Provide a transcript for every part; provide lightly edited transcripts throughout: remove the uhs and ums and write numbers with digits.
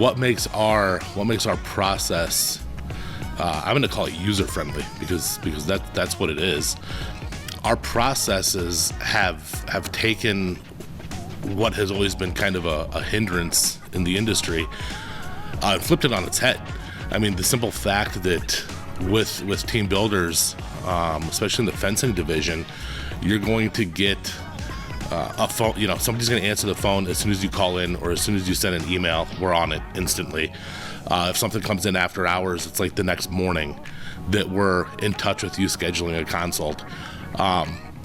what makes our process, I'm going to call it user friendly because that's what it is. Our processes have taken what has always been kind of a hindrance in the industry, flipped it on its head. I mean, the simple fact that with team builders, especially in the fencing division, you're going to get a phone, somebody's going to answer the phone as soon as you call in or as soon as you send an email. We're on it instantly. If something comes in after hours, it's like the next morning that we're in touch with you scheduling a consult.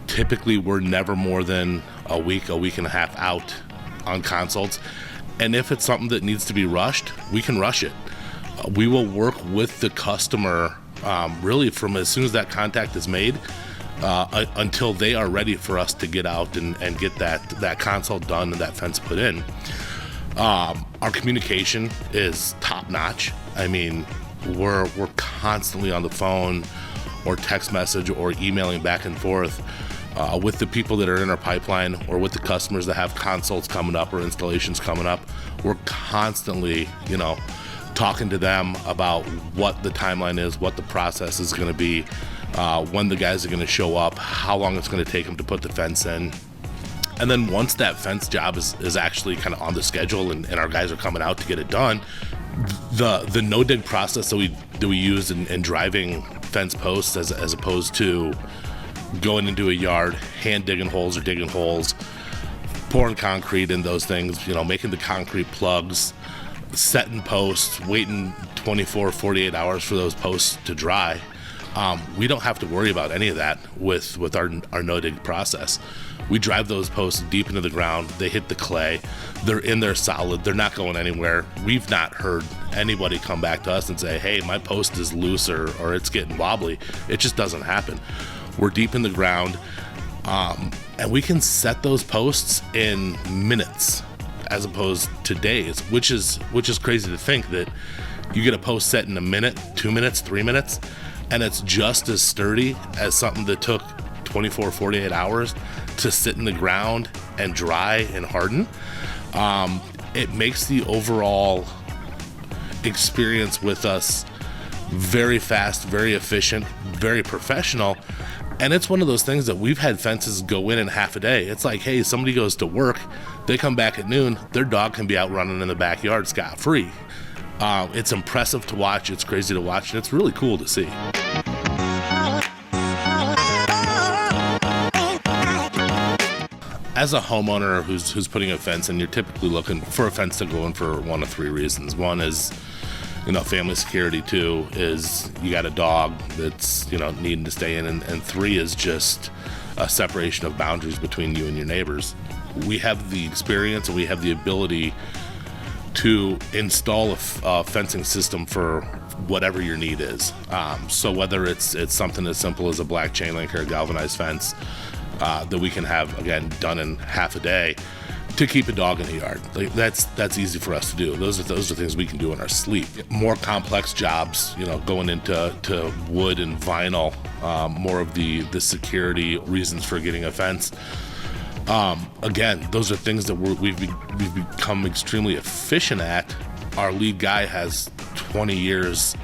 Typically, we're never more than a week and a half out on consults. And if it's something that needs to be rushed, we can rush it. We will work with the customer really from as soon as that contact is made until they are ready for us to get out and get that consult done and that fence put in. Our communication is top notch. I mean, we're constantly on the phone or text message or emailing back and forth with the people that are in our pipeline or with the customers that have consults coming up or installations coming up. We're constantly, talking to them about what the timeline is, what the process is going to be, when the guys are going to show up, how long it's going to take them to put the fence in. And then once that fence job is actually kind of on the schedule and our guys are coming out to get it done, the no-dig process that we use in driving fence posts as opposed to going into a yard, hand digging holes, pouring concrete in those things, making the concrete plugs, setting posts, waiting 24, 48 hours for those posts to dry. We don't have to worry about any of that with our no-dig process. We drive those posts deep into the ground. They hit the clay. They're in there solid. They're not going anywhere. We've not heard anybody come back to us and say, hey, my post is loose or it's getting wobbly. It just doesn't happen. We're deep in the ground, and we can set those posts in minutes as opposed to days, which is crazy to think that you get a post set in a minute, 2 minutes, 3 minutes, and it's just as sturdy as something that took 24, 48 hours to sit in the ground and dry and harden. It makes the overall experience with us very fast, very efficient, very professional. And it's one of those things that we've had fences go in half a day. It's like, hey, somebody goes to work, they come back at noon, their dog can be out running in the backyard scot-free. It's impressive to watch, it's crazy to watch, and it's really cool to see. As a homeowner who's putting a fence in, you're typically looking for a fence to go in for one of three reasons. One is, family security. Two is you got a dog that's, needing to stay in. And three is just a separation of boundaries between you and your neighbors. We have the experience and we have the ability to install a fencing system for whatever your need is. So whether it's something as simple as a black chain link or a galvanized fence that we can have, again, done in half a day to keep a dog in the yard. Like that's easy for us to do. Those are things we can do in our sleep. More complex jobs, going into wood and vinyl, more of the security reasons for getting a fence. Again, those are things that we've become extremely efficient at. Our lead guy has 20 years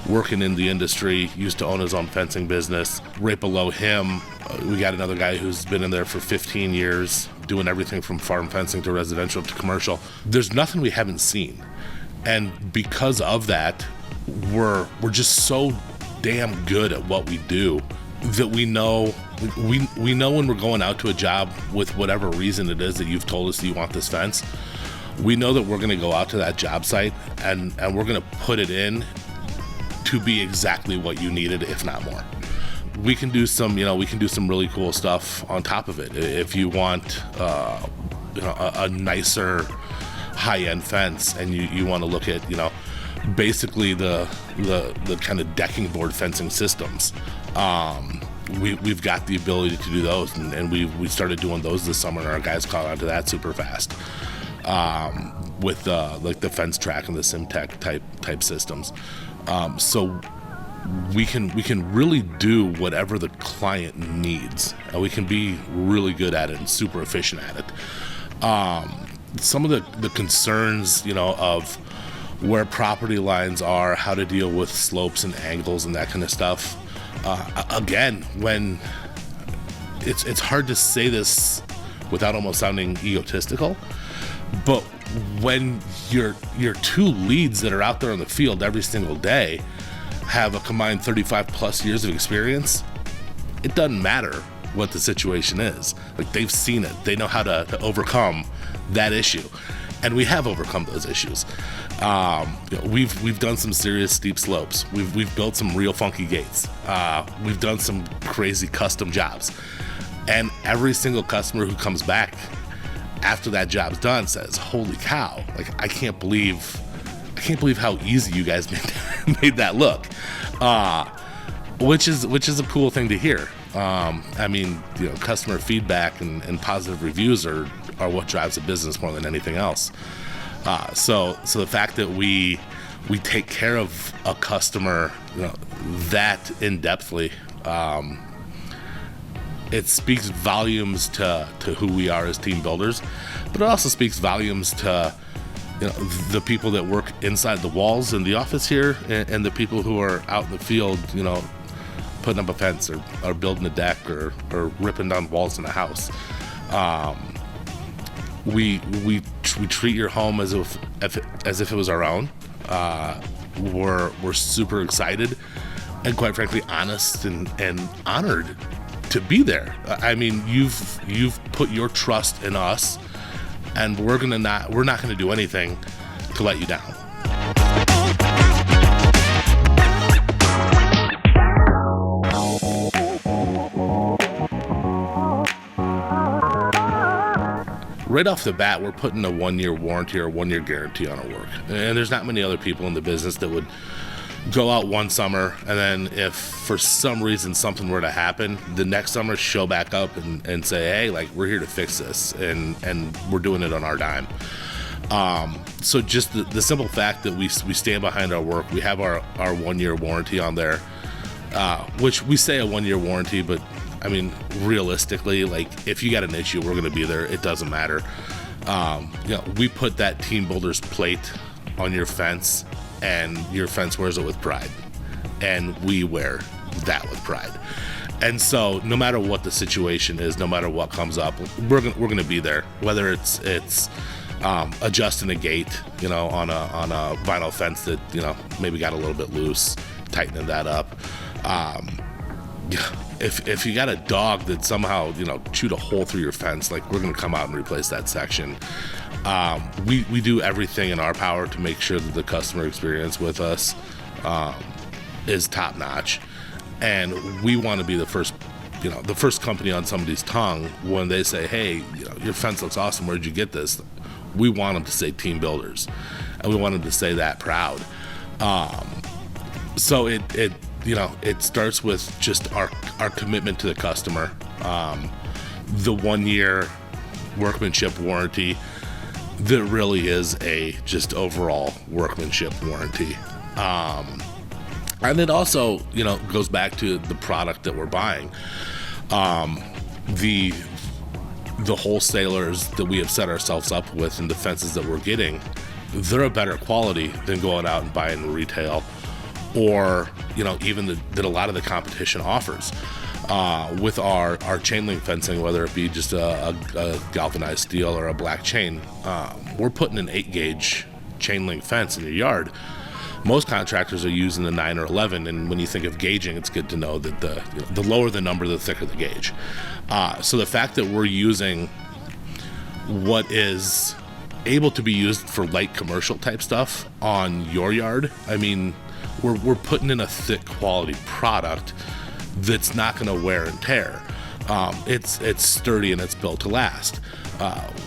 working in the industry, used to own his own fencing business. Right below him, we got another guy who's been in there for 15 years, doing everything from farm fencing to residential to commercial. There's nothing we haven't seen. And because of that, we're just so damn good at what we do that we know when we're going out to a job with whatever reason it is that you've told us that you want this fence. We know that we're going to go out to that job site and we're going to put it in to be exactly what you needed, if not more. We can do some really cool stuff on top of it. If you want, a nicer high-end fence, and you want to look at, basically the kind of decking board fencing systems. We've got the ability to do those, and we started doing those this summer, and our guys caught on to that super fast. With like the fence track and the SimTech type systems. So we can really do whatever the client needs, and we can be really good at it and super efficient at it. some of the concerns, of where property lines are, how to deal with slopes and angles and that kind of stuff. Again, when it's hard to say this without almost sounding egotistical, but when your two leads that are out there on the field every single day have a combined 35 plus years of experience, it doesn't matter what the situation is. Like, they've seen it. They know how to overcome that issue. And we have overcome those issues. We've done some serious steep slopes. We've built some real funky gates. We've done some crazy custom jobs. And every single customer who comes back after that job's done says, "Holy cow! Like, I can't believe how easy you guys made that look," which is a cool thing to hear. Customer feedback and positive reviews are what drives a business more than anything else. So the fact that we take care of a customer, that in-depthly, it speaks volumes to who we are as team builders, but it also speaks volumes to the people that work inside the walls in the office here, and the people who are out in the field, putting up a fence or building a deck or ripping down walls in a house. We treat your home as if it was our own. We're super excited and, quite frankly, honest and honored to be there. I mean, you've put your trust in us, and we're not gonna do anything to let you down. Right off the bat, we're putting a 1-year warranty or 1-year guarantee on our work. And there's not many other people in the business that would go out one summer, and then if for some reason something were to happen, the next summer show back up and say, "Hey, like, we're here to fix this, and we're doing it on our dime." So just the simple fact that we stand behind our work, we have our 1-year warranty on there, which we say a 1-year warranty, but I mean, realistically, like, if you got an issue, we're going to be there. It doesn't matter. We put that Team Builders plate on your fence, and your fence wears it with pride. And we wear that with pride. And so no matter what the situation is, no matter what comes up, we're going to be there. Whether it's adjusting a gate, on a vinyl fence that, maybe got a little bit loose, tightening that up. If you got a dog that somehow, chewed a hole through your fence, like, we're going to come out and replace that section. We do everything in our power to make sure that the customer experience with us is top notch. And we want to be the first company on somebody's tongue when they say, "Hey, your fence looks awesome. Where'd you get this?" We want them to say Team Builders, and we want them to say that proud. So it starts with just our commitment to the customer, the 1-year workmanship warranty that really is a just overall workmanship warranty. And it also, goes back to the product that we're buying. The wholesalers that we have set ourselves up with and the fences that we're getting, they're a better quality than going out and buying retail, or even that a lot of the competition offers. With our chain link fencing, whether it be just a galvanized steel or a black chain, we're putting an 8-gauge chain link fence in your yard. Most contractors are using the 9 or 11, and when you think of gauging, it's good to know that the lower the number, the thicker the gauge. So the fact that we're using what is able to be used for light commercial type stuff on your yard, I mean, we're putting in a thick quality product that's not going to wear and tear. It's sturdy and it's built to last.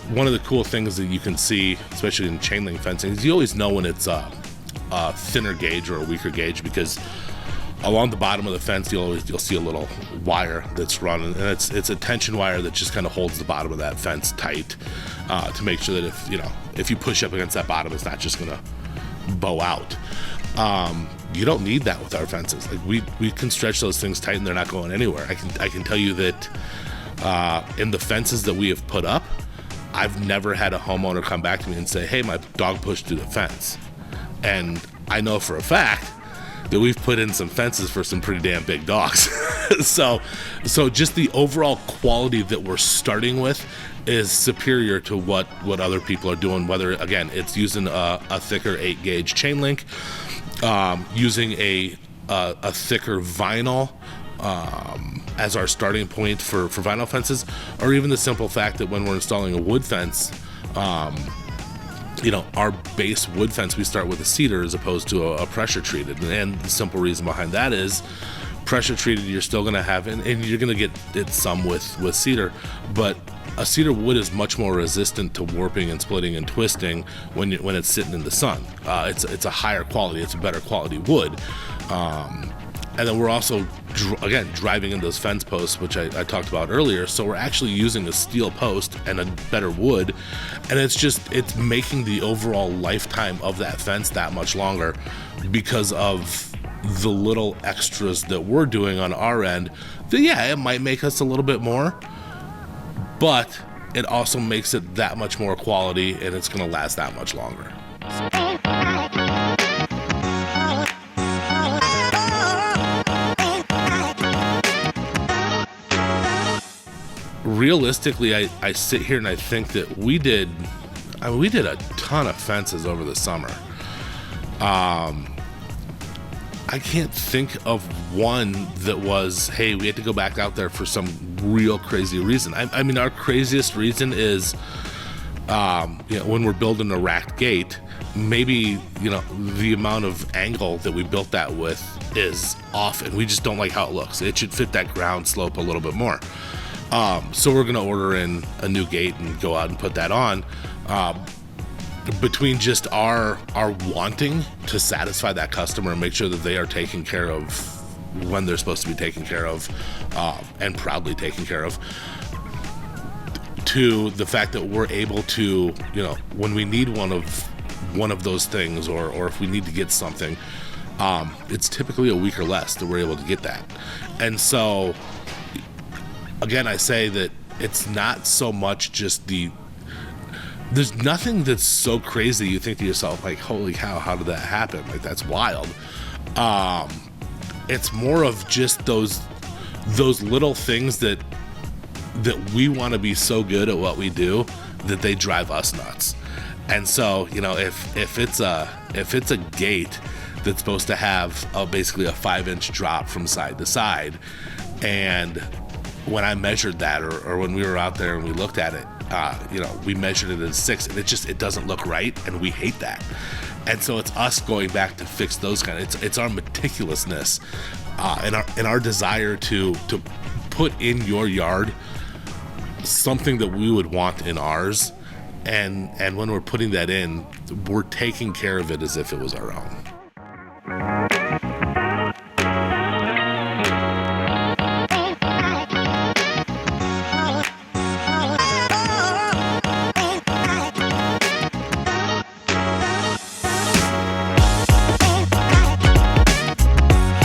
One of the cool things that you can see, especially in chain link fencing, is you always know when it's a thinner gauge or a weaker gauge, because along the bottom of the fence you'll see a little wire that's running, and it's a tension wire that just kind of holds the bottom of that fence tight, to make sure that if you push up against that bottom, it's not just going to bow out. You don't need that with our fences. Like, we can stretch those things tight and they're not going anywhere. I can tell you that in the fences that we have put up, I've never had a homeowner come back to me and say, hey, my dog pushed through the fence. And I know for a fact that we've put in some fences for some pretty damn big dogs. So just the overall quality that we're starting with is superior to what other people are doing, whether, again, it's using a thicker 8-gauge chain link, using a thicker vinyl as our starting point for vinyl fences, or even the simple fact that when we're installing a wood fence, our base wood fence, we start with a cedar as opposed to a pressure treated. And the simple reason behind that is pressure treated, you're still going to have, and you're going to get it some with cedar, but a cedar wood is much more resistant to warping and splitting and twisting when it's sitting in the sun. It's a higher quality, it's a better quality wood. And then we're also, driving in those fence posts, which I talked about earlier. So we're actually using a steel post and a better wood. And it's making the overall lifetime of that fence that much longer because of the little extras that we're doing on our end. It might make us a little bit more, but it also makes it that much more quality, and it's going to last that much longer. Realistically, I sit here and I think that we did a ton of fences over the summer. I can't think of one that was, hey, we had to go back out there for some real crazy reason. I mean, our craziest reason is, when we're building a racked gate, maybe, the amount of angle that we built that with is off, and we just don't like how it looks. It should fit that ground slope a little bit more. So we're going to order in a new gate and go out and put that on. Between just our wanting to satisfy that customer and make sure that they are taken care of when they're supposed to be taken care of, and proudly taken care of, to the fact that we're able to, when we need one of those things, or if we need to get something, it's typically a week or less that we're able to get that. And so, again, I say that it's not so much just there's nothing that's so crazy you think to yourself, like, holy cow, how did that happen? Like, that's wild. It's more of just those little things that we want to be so good at what we do that they drive us nuts. And so, if it's a gate that's supposed to have basically a 5-inch drop from side to side, and when I measured that, or when we were out there and we looked at it, we measured it as 6, and it doesn't look right, and we hate that. And so it's us going back to fix those it's our meticulousness, and our desire to put in your yard something that we would want in ours, and when we're putting that in, we're taking care of it as if it was our own.